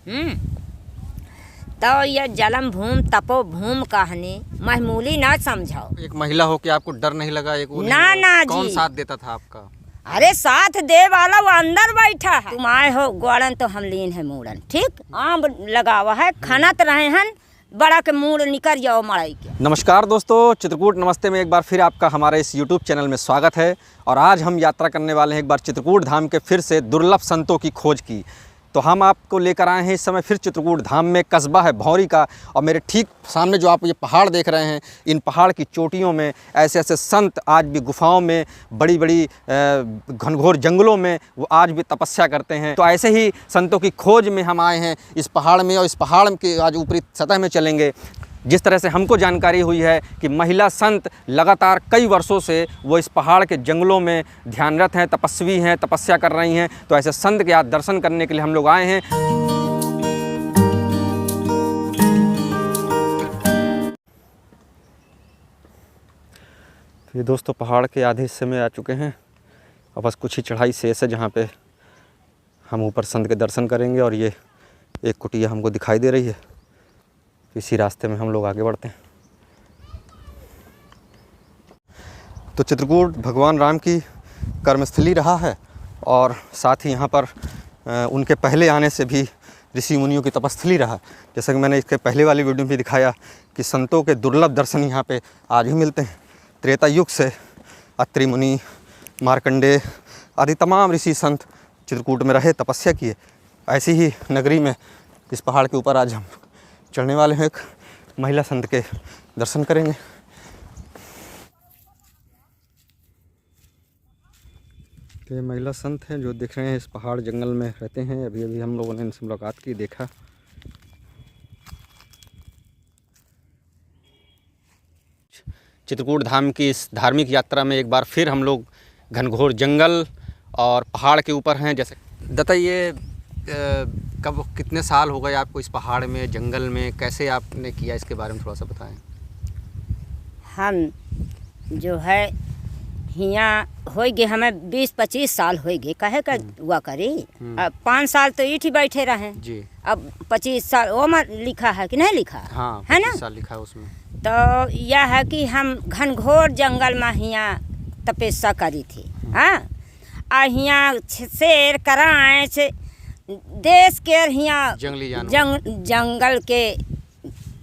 तो ये जलम भूम तपो भूम कहानी मामूली ना समझाओ। एक महिला हो के आपको डर नहीं लगा? एक वो ना ना जी, कौन साथ देता था आपका? अरे साथ दे वाला वो अंदर बैठा है। तुम आए हो ग्वाड़न तो हम लीन है मूड़न, ठीक आम लगावा है खाना तो रहे हैं बड़ा के मूड निकल जाओ मड़ाई के। नमस्कार दोस्तों, चित्रकूट नमस्ते में एक बार फिर आपका हमारे इस YouTube चैनल में स्वागत है। और आज हम यात्रा करने वाले हैं एक बार चित्रकूट धाम के फिर से दुर्लभ संतों की खोज की। तो हम आपको लेकर आए हैं इस समय फिर चित्रकूट धाम में, कस्बा है भौरी का। और मेरे ठीक सामने जो आप ये पहाड़ देख रहे हैं, इन पहाड़ की चोटियों में ऐसे ऐसे संत आज भी गुफाओं में, बड़ी बड़ी घनघोर जंगलों में वो आज भी तपस्या करते हैं। तो ऐसे ही संतों की खोज में हम आए हैं इस पहाड़ में, और इस पहाड़ के आज ऊपरी सतह में चलेंगे। जिस तरह से हमको जानकारी हुई है कि महिला संत लगातार कई वर्षों से वो इस पहाड़ के जंगलों में ध्यानरत हैं, तपस्वी हैं, तपस्या कर रही हैं। तो ऐसे संत के आज दर्शन करने के लिए हम लोग आए हैं। तो ये दोस्तों पहाड़ के आधे हिस्से में आ चुके हैं, अब बस कुछ ही चढ़ाई शेष है जहाँ पे हम ऊपर संत के दर्शन करेंगे। और ये एक कुटिया हमको दिखाई दे रही है, इसी रास्ते में हम लोग आगे बढ़ते हैं। तो चित्रकूट भगवान राम की कर्मस्थली रहा है, और साथ ही यहाँ पर उनके पहले आने से भी ऋषि मुनियों की तपस्थली रहा। जैसा कि मैंने इसके पहले वाली वीडियो में भी दिखाया कि संतों के दुर्लभ दर्शन यहाँ पे आज भी मिलते हैं। त्रेता युग से अत्रि मुनि, मार्कंडेय आदि तमाम ऋषि संत चित्रकूट में रहे, तपस्या किए। ऐसी ही नगरी में इस पहाड़ के ऊपर आज हम चढ़ने वाले हैं, एक महिला संत के दर्शन करेंगे। तो ये महिला संत हैं जो दिख रहे हैं, इस पहाड़ जंगल में रहते हैं। अभी अभी हम लोगों ने इनसे मुलाकात की, देखा। चित्रकूट धाम की इस धार्मिक यात्रा में एक बार फिर हम लोग घनघोर जंगल और पहाड़ के ऊपर हैं। जैसे दत्ता, ये कब कितने साल हो गए आपको इस पहाड़ में, जंगल में, कैसे आपने किया, इसके बारे में थोड़ा सा बताएं। हम जो है हियाँ हो गए हमें 20-25 साल हो गए, कहे का हुआ करी। अब 5 साल तो ईट ही बैठे रहे जी। अब 25 साल वो में लिखा है कि नहीं लिखा? हाँ, है ना, साल लिखा है उसमें। तो यह है कि हम घनघोर जंगल में हियाँ तपस्या करी थी। हाँ, आ हियाँ शेर कराए से देश के हियाँ जंगली जानवर जंगल के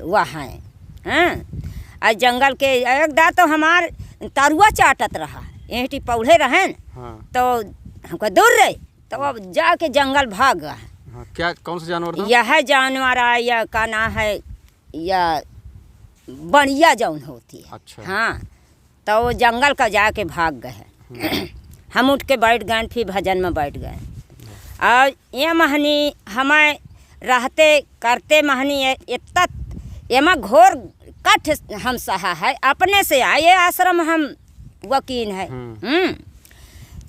वहाँ हैं। आ जंगल के एक दा तो हमार तरुआ चाटत रहा, एहटी पौधे रहे न। हाँ। तो हमको दूर रहे, तो अब जाके जंगल भाग गए। हाँ, क्या कौन सा जानवर था? यह जानवर है, या का ना है, या बढ़िया जौन होती है। अच्छा। हाँ, तो वो जंगल का जाके भाग गए। हम उठ के बैठ गए, फिर भजन में बैठ गए। और ये महनी हमें रहते करते महनी इतना एमा घोर कठ हम सहा है, अपने से आए आश्रम हम वकील है।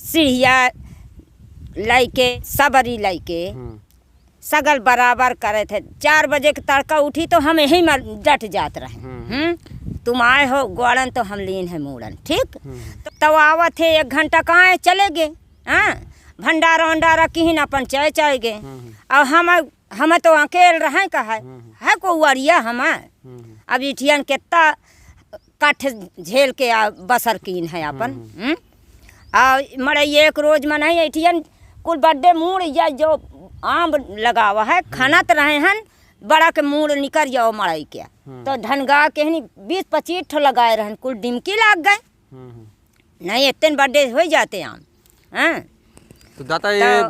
सीढ़िया लैके सबरी लैके सगल बराबर करे थे। 4 बजे के तड़का उठी तो हम यही में डट जात रहे। तुम आए हो ग्वाड़न तो हम लीन है मूड़न, ठीक। तो आवत थे 1 घंटा कहाँ चले गए। हाँ, भंडारा वंडारा किhin अपन चाय गए। और हम तो अकेले रहे कहा है को वरिया हमें। अब इठियन कितना कठ झेल के बसर कीन है अपन। और मरे एक रोज में नहीं, इठियन कुल बड्डे मूड़ या जो आम लगावा है खाना तो रहे हैं बड़ा के मूड़ निकल जाओ मड़ई के। तो धनगा के 20-25 ठो लगाए रहन, कुल डिमकी लाग गए। नहीं इतने बड्डे हो जाते आम। हाँ, तो दाता ये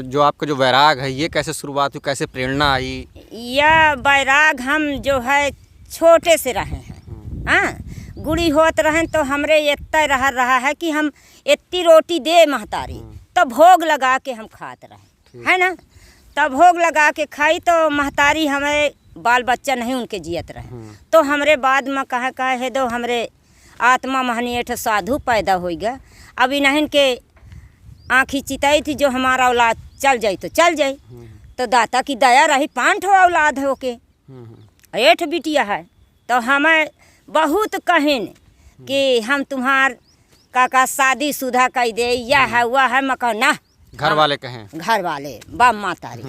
जो आपका जो वैराग है, ये कैसे शुरुआत हुई, कैसे प्रेरणा आई? यह वैराग हम जो है छोटे से रहे हैं। हाँ, गुड़ी होत रहें तो हमरे इतना रहा है कि हम इतनी रोटी दे महतारी तो भोग लगा के हम खाते रहे, है ना। तब भोग लगा के खाई तो महतारी हमें बाल बच्चा नहीं उनके जियत रहे। तो हमरे बाद में कहा है दो हमरे आत्मा महनी एक साधु पैदा हो गया। अब इन्हें के आँखी चिताई थी जो हमारा औलाद चल जाए तो चल जाए। तो दाता की दया रही, 5 ठो औलाद हो के 8 बिटिया है। तो हमें बहुत कहें कि हम तुम्हार काका शादी शुदा कर दे, या है वह है। मैं कहा ना, घर वाले कहें, घर वाले बाप मातारी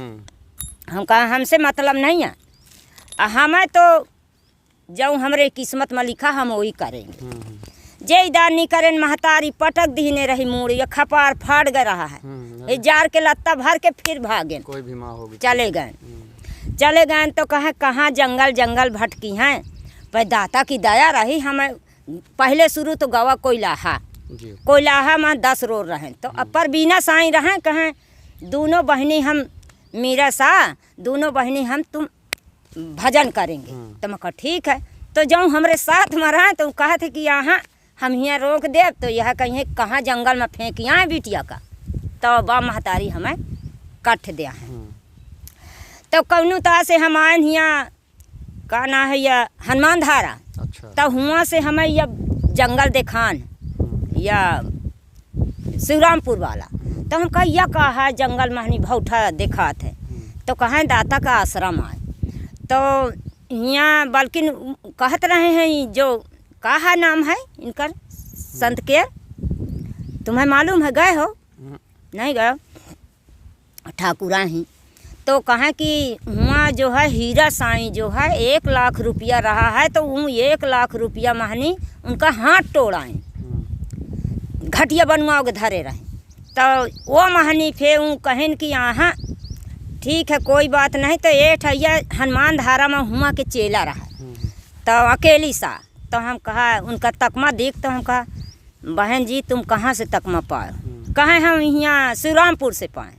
हम कहा हमसे मतलब नहीं है, हमें तो जो हमरे किस्मत में लिखा हम वही करेंगे। जे इदार नहीं करें महतारी पटक दीने रही मूड़ी या खपार फाड़ गए रहा है, जार के लत्ता भर के फिर भागे, कोई भी माँ होगी चले गए तो कहे कहाँ जंगल जंगल भटकी हैं, पर दाता की दया रही। हमें पहले शुरू तो गवा कोयलाहा में 10 रोज रहे, तो अपर बिना साई रहे, कहें दोनों बहनी हम मीरा सा दोनों बहनी हम तुम भजन करेंगे। तो मैं कहा ठीक है, तो जाऊँ हमरे साथ में रहे, तो कहा थे कि यहाँ हम यहाँ रोक दे, तो यह कहीं कहाँ जंगल में फेंकिया है बिटिया का, तो बा महतारी हमें कट दिया है। तो कौनू ता से हम आए यहाँ का ना है या हनुमान धारा, तब हुआ से हमें यह जंगल देखान या शिवरामपुर वाला, तो हम कहा यह कहा है जंगल में हनी भौठा देखा थे, तो कहें दाता का आश्रम आए। तो यहाँ बल्कि कहत रहे हैं जो कहा नाम है इनकर संत के, तुम्हें मालूम है, गए हो नहीं गए? ठाकुरा ही तो कहें कि हुआ जो है हीरा साईं जो है 1 लाख रुपया रहा है, तो वो 1 लाख रुपया महनी उनका हाथ तोड़ाएँ, घटिया बनवाओगे धरे रहे। तो वो महनी फिर वो कहें कि यहाँ ठीक है कोई बात नहीं, तो ये ठैया हनुमान धारा में हुआ के चेला रहा, तो अकेली सा। तो हम कहा उनका तकमा देख, तो हम कहा बहन जी तुम कहाँ से तकमा पाए? कहें हम यहाँ शिवरामपुर से पाए।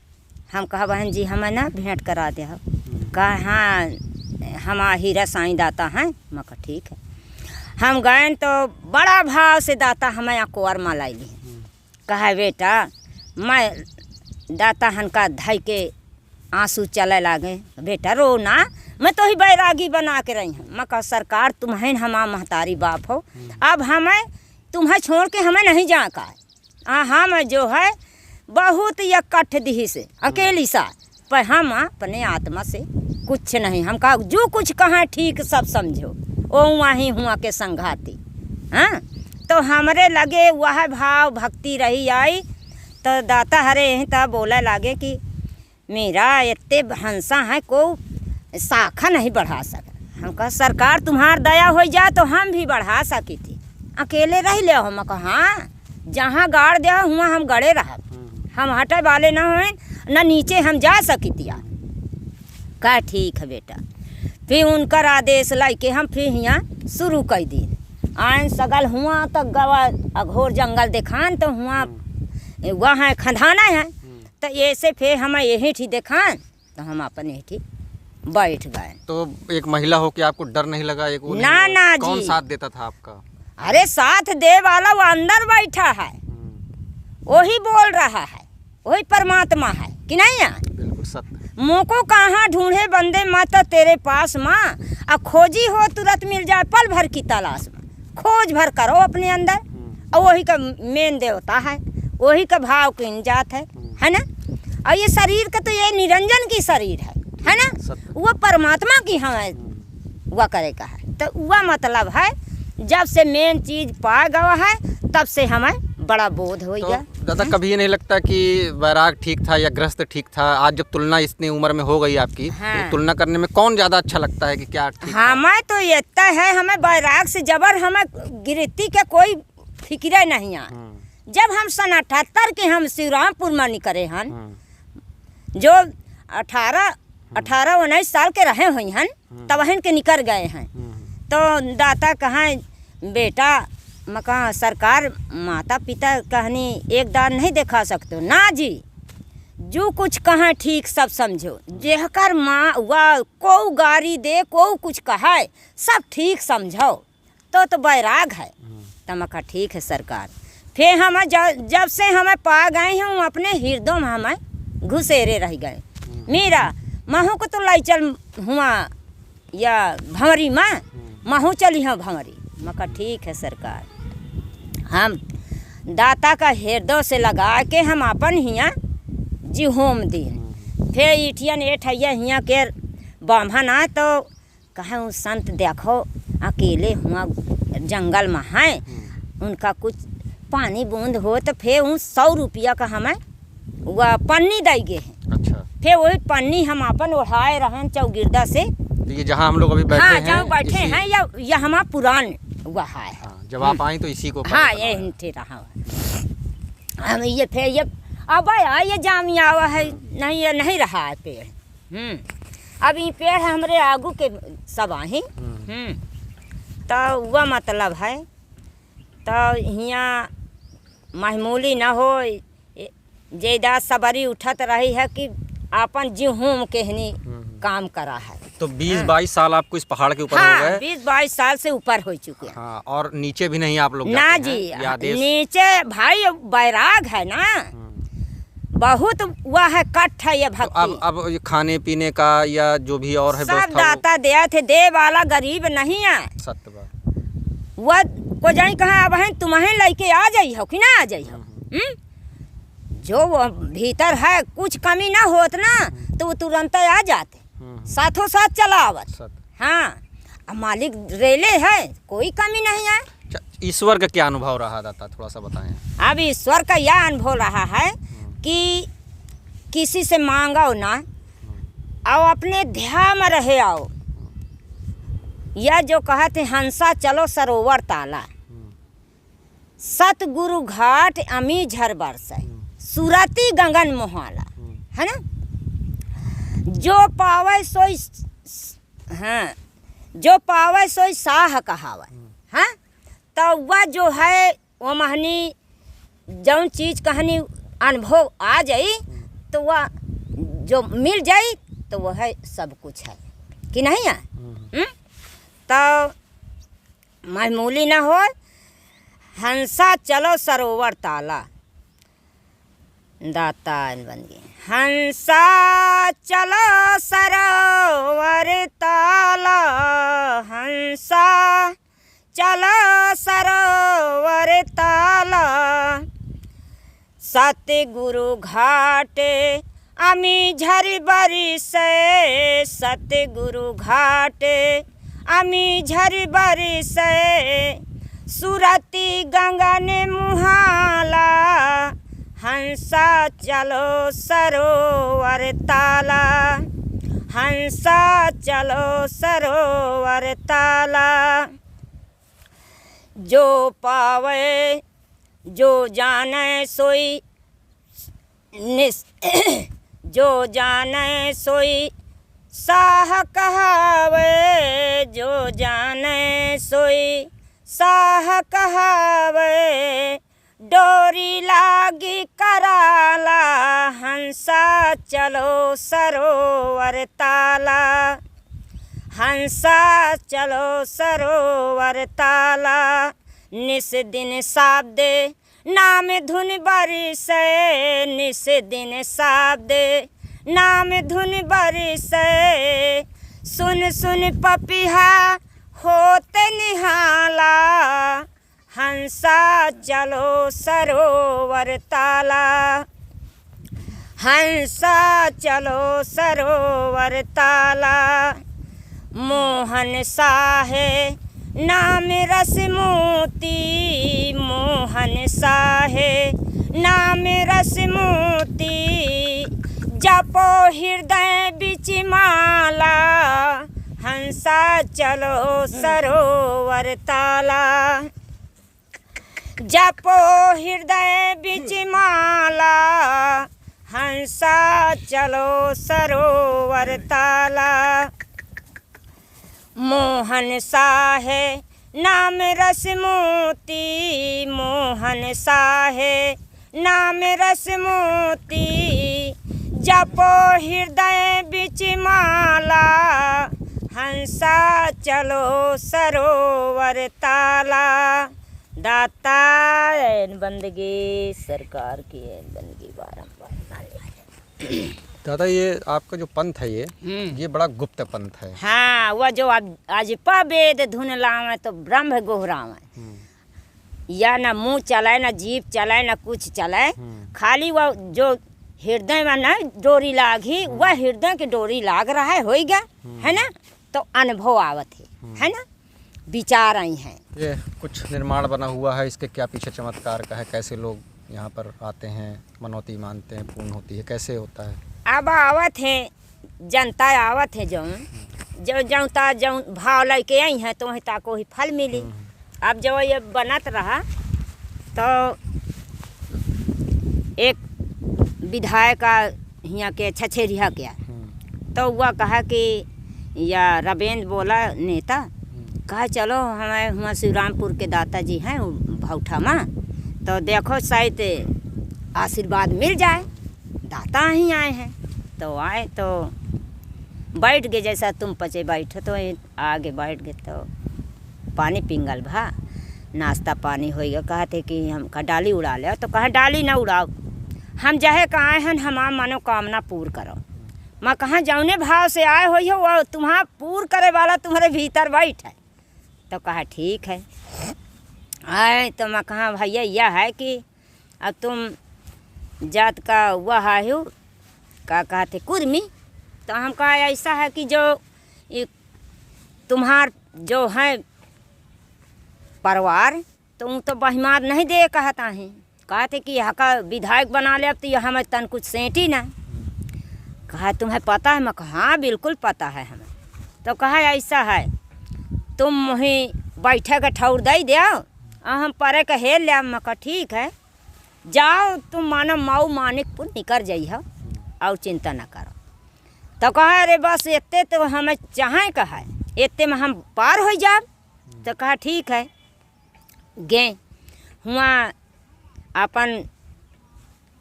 हम कहा बहन जी हमें ना भेंट करा दे। कहा हाँ हम हीरा साईं दाता हैं। मैं कहा ठीक है। हम गए तो बड़ा भाव से दाता हमें यहाँ कुंवर माँ लाई ली। कहा बेटा मैं दाता हनका धाई के आंसू चले लागे, बेटा रो ना, मैं तो ही बैरागी बना के रही हूँ। मैं कहा सरकार तुम्हें हमारा महतारी बाप हो, अब हमें तुम्हें छोड़ के हमें नहीं जा का। हम जो है बहुत या कठ दी से अकेली सा, पर हम अपने आत्मा से कुछ नहीं। हम कहा जो कुछ कहा ठीक सब समझो, ओ वहीं हुआ के संघाती। हाँ तो हमरे लगे वह भाव भक्ति रही आई, तो दाता हरे यहीं तब बोला लागे कि मेरा इतने हंसा है को शाखा नहीं बढ़ा सका। हम कहा सरकार तुम्हार दया हो जा तो हम भी बढ़ा सकी थी, अकेले रह ले। हम कहा हाँ जहाँ गाड़ दिया हुआ हम गड़े रह, हम हटे वाले ना हुए न नीचे हम जा सकी थी। कहा ठीक है बेटा। फिर उनकर आदेश लाई के हम फिर यहाँ शुरू कर दी। आन सगल हुआ तो गवा अघोर जंगल देखान, तो हुआ वहाँ खंधाना है, तो ऐसे फिर हमें यही ठीक देखान, तो हम अपन यही ठीक बैठ गए। तो एक महिला हो के आपको डर नहीं लगा? एक ना ना जी। कौन साथ देता था आपका? अरे साथ दे वाला वो अंदर बैठा है, वही बोल रहा है, वही परमात्मा है कि नहीं है? बिल्कुल सत्य। मुँह को कहाँ ढूंढे बंदे मत तेरे पास माँ, अब खोजी हो तुरंत मिल जाए पल भर की तलाश में। खोज भर करो अपने अंदर, और वही का मेन देवता है, वही का भाव की जात है ना। और ये शरीर का तो ये निरंजन की शरीर है ना, वो परमात्मा की हमें वह करेगा है। तो वह मतलब है जब से मेन चीज पा गया है तब से हमें बड़ा बोध हो गया। तो दादा कभी ये नहीं लगता कि वैराग ठीक था या ग्रस्त ठीक था? आज जब तुलना इतनी उम्र में हो गई आपकी, तो तुलना करने में कौन ज्यादा अच्छा लगता है कि क्या ठीक था? हमें तो इतना है, हमें वैराग से जबर हमें गिरती के कोई फिक्र नहीं है। जब हम सन 78 के हम शिवरामपुर में निकले हन, जो 18-19 साल के रहे हुई हन, तब हन के निकल गए हैं। तो दाता कहाँ बेटा, मैं कहा सरकार माता पिता कहनी एक दान नहीं दिखा सकते ना जी, जो कुछ कहा ठीक सब समझो। जेहकर माँ वह को गारी दे को कुछ कहा सब ठीक समझो, तो बैराग है। तो मैं कहा ठीक है सरकार। फिर हम जब से हमें पा गए हैं अपने हृदय में हमें घुसेरे रह गए। मेरा महू को तो लाई चल हुआ या भंवरी माँ, महू चली हाँ भंवरी। मैं कहा ठीक है सरकार। हम दाता का हृदय से लगा के हम अपन हियाँ जी होम दिन। फिर इठियन एठैया हियाँ के बाम्हन आ, तो कहा संत देखो अकेले हुआ जंगल में हैं, उनका कुछ पानी बूंद हो तो फिर 100 रुपया का हमें वह पन्नी दई गए हैं। अच्छा, फिर वही पन्नी हम अपन ओढ़ाए रहें चौगिरदा से। तो ये जहाँ हम लोग अभी बैठे हाँ, हैं, जहाँ बैठे हैं या हमारा पुरान वह है। हाँ, जब आप आई तो इसी को हाँ, ये हिंटे रहा हम ये फिर ये अब आया ये जामिया हुआ है, नहीं ये नहीं रहा है पेड़। अब ये पेड़ है हमारे आगू के सब आही। तो वह मतलब है तो यहाँ मामूली न हो जेदा सबरी उठत रही है कि आपन जीहूम के हनी काम करा है। तो 20-22 साल आपको इस पहाड़ के ऊपर हो हाँ, गए? 20-22 साल से ऊपर हो चुके हैं। हाँ, और नीचे भी नहीं आप लोग ना जाते जी, हैं? या आदेश? नीचे भाई बैराग है ना, बहुत वह है कट है ये तो भक्ति। अब ये खाने पीने का या जो भी और है सब व्यवस्था दाता दिया थे, दे वाला गरीब नहीं है। सत्य बात। वह को जाई कहाँ अब है तुम्हें लेके आ जाई हो कि ना आ जाई हो। जो वो भीतर है कुछ कमी ना होत ना तो वो तुरंत आ जाते, साथों साथ चला आवत। हाँ, अब मालिक रेले है, कोई कमी नहीं है। ईश्वर का क्या अनुभव रहा दाता, थोड़ा सा बताएं। अब ईश्वर का यह अनुभव रहा है कि किसी से मांगो ना और अपने ध्यान में रहे आओ। यह जो कहते हंसा चलो सरोवर ताला, सतगुरु घाट अमी झर बरसे, सुरती गगन मोहाला, है ना। जो पावे सोई, हाँ, जो पावे सोई साह कहावे। हाँ, तो वह जो है वो महनी जौन चीज़ कहानी अनुभव आ जाई तो वह जो मिल जाई तो वह है सब कुछ है कि नहीं है। तो मामूली ना हो, हंसा चलो सरोवर ताला, दाता बन गए। हंसा चलो सरोवर ताला, हंसा चलो सरोवर ताला, सतगुरु घाट अमी झर बरसे, सतगुरु घाट अमी झर बरसे, सुरती गगन मुहाला, हंसा चलो सरोवर ताला, हंसा चलो सरोवर ताला। जो पावे जो जाने सोई जो जाने सोई साह कहावे, जो जाने सोई साह कहावे, डोरी लागी कराला, हंसा चलो सरोवर ताला, हंसा चलो सरोवर ताला। निस दिन शाब्द नाम धुन बरसे, निस दिन शाब्द नाम धुन बरसे, सुन सुन पपिहा होते निहाला, हंसा चलो सरोवर ताला, हंसा चलो सरोवर ताला। मोहन साहे नाम रस मोती, मोहन साहे नाम रस मोती, जपो हृदय बिच माला, हंसा चलो सरोवर ताला, जपो हृदय बिच माला, हंसा चलो सरोवर ताला। मोहन साहे नाम रस मोती, मोहन साहे नाम रस मोती, जपो हृदय बिच माला, हंसा चलो सरोवर ताला। दाता बंदगी सरकार की बंदगी बारंबार। दादा ये आपका जो पंथ है ये बड़ा गुप्त पंथ है। हाँ, वह जो आज वेद धुन लावे तो ब्रह्म गोहरावे, या ना मुंह चलाए ना जीभ चलाए ना कुछ चलाए, खाली वह जो हृदय में ना डोरी लागी, वह हृदय की डोरी लाग रहा है, हो गया है ना। तो अनुभव आवत है ना, विचार आई हैं। ये कुछ निर्माण बना हुआ है, इसके क्या पीछे चमत्कार का है, कैसे लोग यहाँ पर आते हैं, मनौती मानते हैं, पूर्ण होती है, कैसे होता है? अब आवत है जनता, आवत है जौन जो जौता जौन भाव लेके आई हैं तो वहीं ताको ही फल मिली। अब जब ये बनत रहा तो एक विधायक यहाँ के छछेरिया गया तो वह कहा कि या रवेंद्र बोला नेता, कहा चलो हमें हुआ शिवरामपुर के दादाजी हैं भौठा में, तो देखो शायद आशीर्वाद मिल जाए, दाता ही आए हैं। तो आए तो बैठ गए, जैसा तुम पचे बैठो तो आगे बैठ गए तो पानी पिंगल भा, नाश्ता पानी हो गया। कहते कि हम का डाली उड़ा ले, तो कहा डाली ना उड़ाओ, हम जहे का आए हैं हमार मनोकामना पूर्ण करो। मैं कहाँ जौने भाव से आए हो वो तुम्हारा पूर्ण करे वाला तुम्हारे भीतर बैठ है। तो कहा ठीक है। आए तो मैं कहा भैया यह है कि अब तुम जात का वह है हो का कहते कुर्मी। तो हम कहा ऐसा है कि जो तुम्हार जो है परिवार तो बहिमार नहीं दे कहता है। कहते कि यहाँ का विधायक बना ले, अब तो यह हमें तन कुछ सेंटी ना। कहा तुम्हें पता है? मैं कहा हाँ बिल्कुल पता है हमें। तो कहा ऐसा है तुम वहीं बैठे का ठौर दे दो, हम परे का हेल ले। मैं कहा ठीक है, जाओ तुम मानो माऊ मानिकपुर निकल जाइए और चिंता न करो। तो कहा अरे बस इतने तो हमें चाहें, कहा इतने में हम पार हो जाए। तो कहा ठीक है। गए हुआ अपन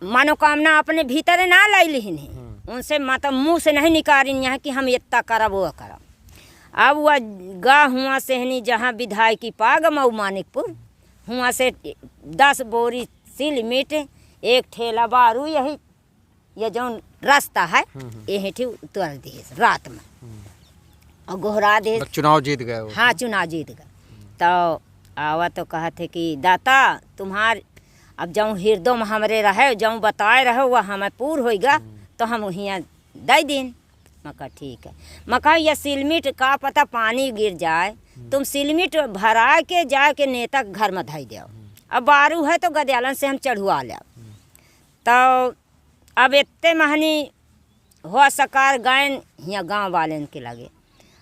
मनोकामना अपने भीतर ना लाई ली, उनसे मतलब मुँह से नहीं निकाली यहाँ कि हम इतना करब वो करब। अब वह गा हुआ सेहनी जहाँ विधायक की पाग मऊ मानिकपुर, हुआ से 10 बोरी सीमेंट, एक ठेला बारू, यही ये जो रास्ता है यही थी उतर दिए रात में और गोहरा दे। चुनाव जीत गए वो? हाँ चुनाव जीत गए। तो आवा तो कहा थे कि दाता तुम्हार अब जाऊँ हृदय में हमरे रहे, जाऊँ बताए रहे वह हमें पूर होगा तो हम यहाँ दे दिन। मैं कहा ठीक है। मैं कहा यह सीमेंट का पता पानी गिर जाए, तुम सीमेंट भरा के जाके नेता के घर में धई दो। अब बारू है तो गदयालन से हम चढ़ुआ ले। तो अब इतने महनी हो सकार गायन यहाँ गाँव वाले के लगे।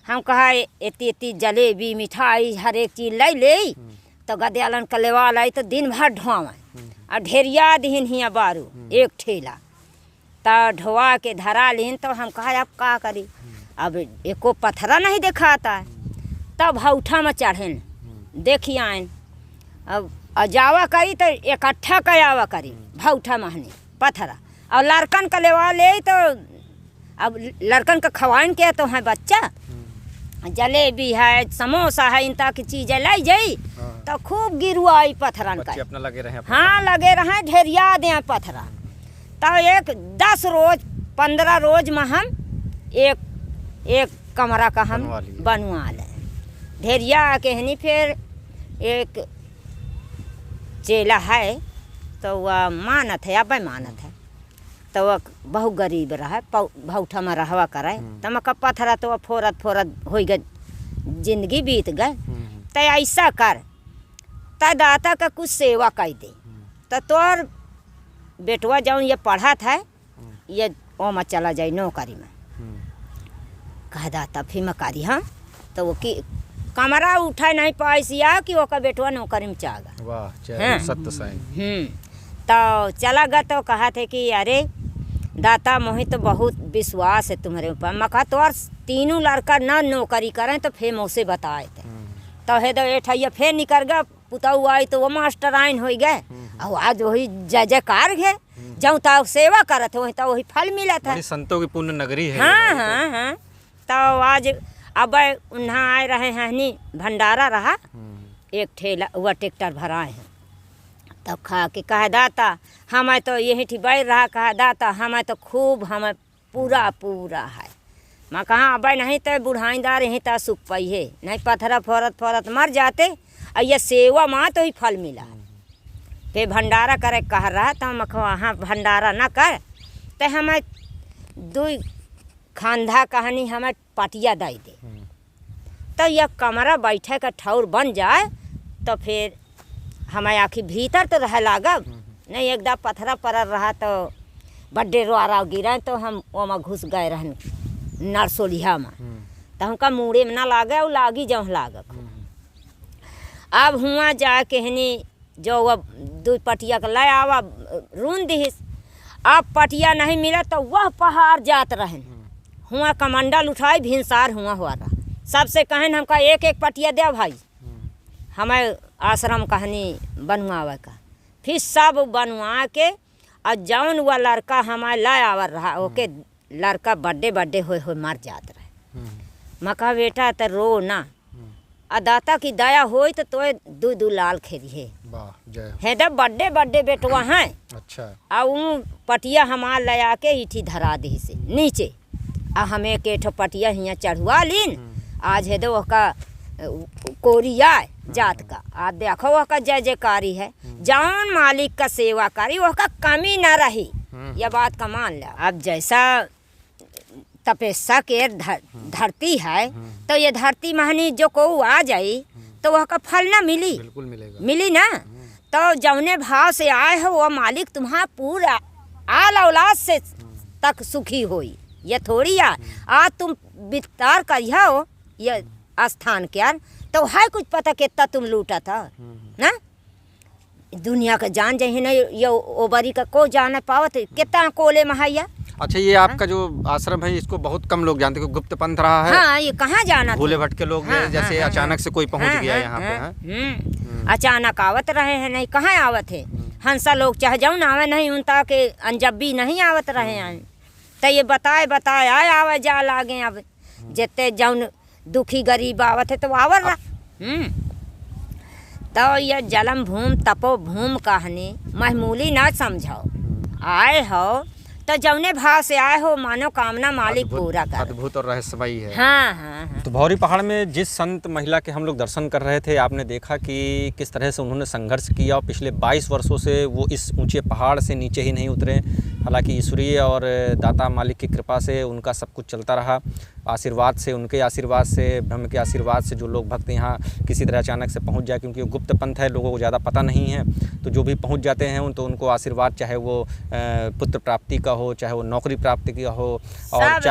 हम कहा इतनी इतनी जलेबी मिठाई हर एक चीज़ ले ले। तो गदयालन का लेवा लाई तो दिन भर ढोवा और ढेरिया दिन हियाँ बारू एक ठेला। तो ढोवा के धरा लीन। तो हम कहा अब का करी, अब एको पत्थरा नहीं दिखाता। तब भौठा में चढ़ेन देखी आयन, अब अजावा करी तो इकट्ठा कयावा करी भौठा महनी पत्थरा, और लड़कन का लेवा ले तो अब लड़कन का खवाइन के तो है बच्चा, जलेबी है समोसा है, इन तक चीज़ें लाई जाई। तो खूब गिरुआई पत्थरन का अपना लगे रहे। हाँ लगे रहे, ढेरिया दे पत्थरा। तो एक 10 रोज 15 रोज में हम एक कमरा का हम बनवा लें ढेरिया के हनी। फिर एक चेला है तो वह मानत है, अब मानत है, तो वह बहुत गरीब रहा, भौठा में रहवा करे। तो मैं कब पत्थरा तो वह फोरत फोरत हो गए, जिंदगी बीत गए। तो ऐसा कर तो दाता का कुछ सेवा कर दे, तो तोर बेटवा जाऊँ ये पढ़ा था ये ओ में चला जाए नौकरी में। कह दाता फिर मैं करी हाँ। तो वो कि कमरा उठा नहीं पाइसिया कि वो का बेटवा नौकरी में चागा। वाह सत्य सही। तो चला गया। तो कहा थे कि अरे दाता मोहित तो बहुत विश्वास है तुम्हारे ऊपर। मैं कहा तो और तीनों लड़का ना नौकरी करें तो फिर मुझसे बताए थे। तो हे दो एठैया फिर निकल गया, पुताऊ आई तो वो मास्टर आइन हो गए। और आज वही जय जयकार है, जब तो सेवा करत वही तो वही फल मिला था। संतों की पुण्य नगरी है। हाँ हाँ हाँ। तो आज अब उन्हें आए रहे हैं नहीं भंडारा रहा, एक ठेला वह ट्रैक्टर भराए हैं। तब खा के कहा दाता हमें तो यही ठी बैठ रहा, कहा दाता हमें तो खूब हमें पूरा पूरा है। मैं कहा अब नहीं तो बुढ़ाईदार यहीं तो सुख पाई है, नहीं पत्थरा फोरत फोरत मर जाते। और ये सेवा माँ तो ही फल मिला। फिर भंडारा करे कह रहा तो मैं वहाँ भंडारा न कर तो हमें 2 खांधा कहानी हमें पटिया दे दे। तो यह कमरा बैठे का ठौर बन जाए तो फिर हमें आखिर भीतर तो रह लागा नहीं एकदम पत्थरा पर रहा तो बड्डे रोआरा गिरा तो हम ओमा घुस गए रहन नरसोलिया में तो हमका मुड़े में ना लागे और लागी जहाँ लागक। अब हुआ जा के हनी जो अब 2 पटिया का लाया आवा रून दिहिस। अब पटिया नहीं मिला तो वह पहाड़ जात रहन हुआ कमंडल उठाई भिनसार हुआ रहा। सबसे कहन हमका एक पटिया दे भाई हमें आश्रम कहनी बनवावे का। फिर सब बनवा के और जौन वह लड़का हमारे ला आवर रहा ओके लड़का बड्डे हो मर जात रहे। मका बेटा तो रो ना अदाता की दया होई तो तोए 2 लाल खेरी है तो बड्डे बेटवा हैं। अच्छा। और पटिया हमार लया के इठी धरा दी से नीचे आ हमें के ठो पटिया हियाँ चढ़वा लीन। आज है दो का कोरिया जात का आज देखो वह का जय जयकारी है। जौन मालिक का सेवा करी वह का कमी न रही। यह बात का मान ला। अब जैसा तपस्या के धरती है तो ये धरती महनी जो को आ जाई तो वह का फल ना मिली। बिल्कुल मिलेगा। मिली ना। तो जौने भाव से आए हो वह मालिक तुम्हारा पूरा आल औलाद से तक सुखी होई। ये थोड़ी आज तुम विस्तार करिया हो ये स्थान के तो है कुछ पता कितना तुम लूटा था ना। दुनिया का जान जाए ना ये ओबरी का को जान पावत कितना कोले महाया। अच्छा, ये आपका जो आश्रम है इसको बहुत कम लोग जानते हैं, गुप्त पंथ रहा है। हाँ, ये कहाँ जाना भूले भटके लोग जैसे अचानक से कोई पहुंच गया यहाँ पे। अचानक आवत रहे हैं नहीं कहाँ आवत है। हंसा लोग चाहे जाऊँ ना आवे नहीं उनता के अंजब्बी नहीं आवत रहे हैं। तो ये बताए आए आवे जा लागे। अब जितने जौन दुखी गरीब आवत है तो आवर रहा। तो ये जलम भूम तपो भूम कहानी महमूली ना समझो। आए हो तो जौने भाव से आए हो मानो कामना मालिक पूरा कर। अद्भुत और रहस्यमयी है। हाँ। तो भौरी पहाड़ में जिस संत महिला के हम लोग दर्शन कर रहे थे आपने देखा कि किस तरह से उन्होंने संघर्ष किया और पिछले 22 वर्षों से वो इस ऊंचे पहाड़ से नीचे ही नहीं उतरे। हालांकि ईश्वरीय और दाता मालिक की कृपा से उनका सब कुछ चलता रहा। आशीर्वाद से, उनके आशीर्वाद से, ब्रह्म के आशीर्वाद से जो लोग भक्त यहाँ किसी तरह अचानक से पहुँच जाए, क्योंकि वो गुप्त पंथ है, लोगों को ज़्यादा पता नहीं है। तो जो भी पहुँच जाते हैं तो उनको आशीर्वाद, चाहे वो पुत्र प्राप्ति का हो, चाहे वो नौकरी प्राप्ति का हो, और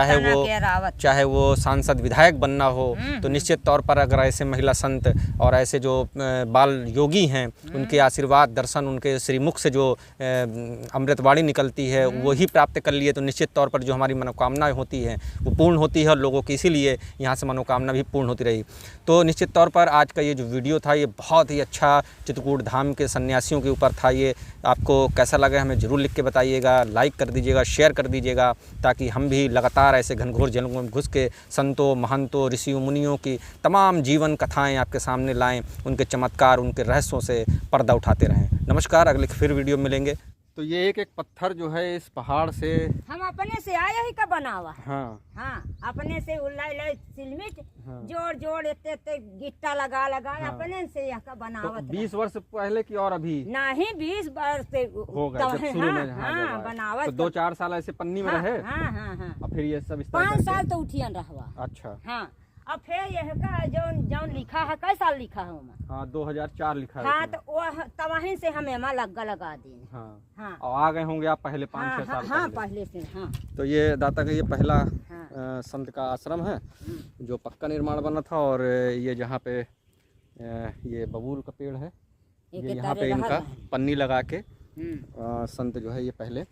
चाहे वो सांसद विधायक बनना हो, तो निश्चित तौर पर अगर ऐसे महिला संत और ऐसे जो बाल योगी हैं उनके आशीर्वाद दर्शन, उनके श्रीमुख से जो अमृतवाणी निकलती है वही प्राप्त कर लिए तो निश्चित तौर पर जो हमारी मनोकामनाएं होती हैं वो पूर्ण होती है और लोगों की इसीलिए यहाँ से मनोकामना भी पूर्ण होती रही। तो निश्चित तौर पर आज का ये जो वीडियो था ये बहुत ही अच्छा चित्रकूट धाम के सन्यासियों के ऊपर था। ये आपको कैसा लगा हमें ज़रूर लिख के बताइएगा, लाइक कर दीजिएगा, शेयर कर दीजिएगा, ताकि हम भी लगातार ऐसे घनघोर जंगलों में घुस के संतों, महंतों, ऋषियों, मुनियों की तमाम जीवन कथाएँ आपके सामने लाएँ, उनके चमत्कार, उनके रहस्यों से पर्दा उठाते रहें। नमस्कार, अगले फिर वीडियो में मिलेंगे। तो ये एक पत्थर जो है इस पहाड़ से हम अपने से आया ही का बनावा है। हाँ, अपने से उल्लाई सिलमिट जोड़ इतने गिट्टा लगा अपने से यहाँ का बनावत। तो 20 वर्ष पहले की और अभी नहीं 20 वर्ष से हो गए शुरू में बनावत। तो 2-4 साल ऐसे पन्नी में रहे। और फिर ये सब 5 साल तो उठियन रहवा। अच्छा। हाँ, अब फिर यह का जौन लिखा है कै साल लिखा है उसमें? हाँ 2004 लिखा है। हाँ, तो वो तवहीं से हमें लगा दी। हाँ, और आ गए होंगे आप पहले 5-6 साल। हाँ, पहले से। हाँ, तो ये दाता का ये पहला संत का आश्रम है जो पक्का निर्माण बना था। और ये जहाँ पे ये बबूल का पेड़ है, ये यहाँ पे इनका पन्नी लगा के संत जो है ये पहले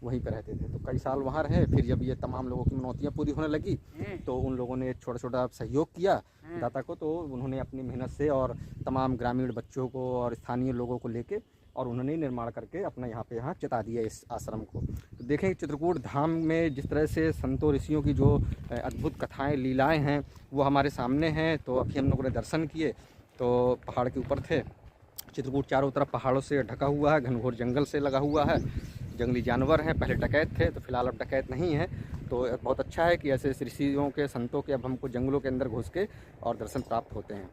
वहीं पर रहते थे। तो कई साल वहाँ रहे। फिर जब ये तमाम लोगों की मनौतियाँ पूरी होने लगी तो उन लोगों ने छोटा छोटा सहयोग किया दाता को। तो उन्होंने अपनी मेहनत से और तमाम ग्रामीण बच्चों को और स्थानीय लोगों को लेके और उन्होंने निर्माण करके अपना यहाँ चिता दिया इस आश्रम को। तो देखें चित्रकूट धाम में जिस तरह से संतों ऋषियों की जो अद्भुत कथाएँ, लीलाएँ हैं वो हमारे सामने हैं। तो अभी हम लोगों ने दर्शन किए तो पहाड़ के ऊपर थे। चित्रकूट चारों तरफ पहाड़ों से ढका हुआ है, घनघोर जंगल से लगा हुआ है, जंगली जानवर हैं। पहले डकैत थे तो फिलहाल अब डकैत नहीं है। तो बहुत अच्छा है कि ऐसे ऋषियों के, संतों के अब हमको जंगलों के अंदर घुस के और दर्शन प्राप्त होते हैं।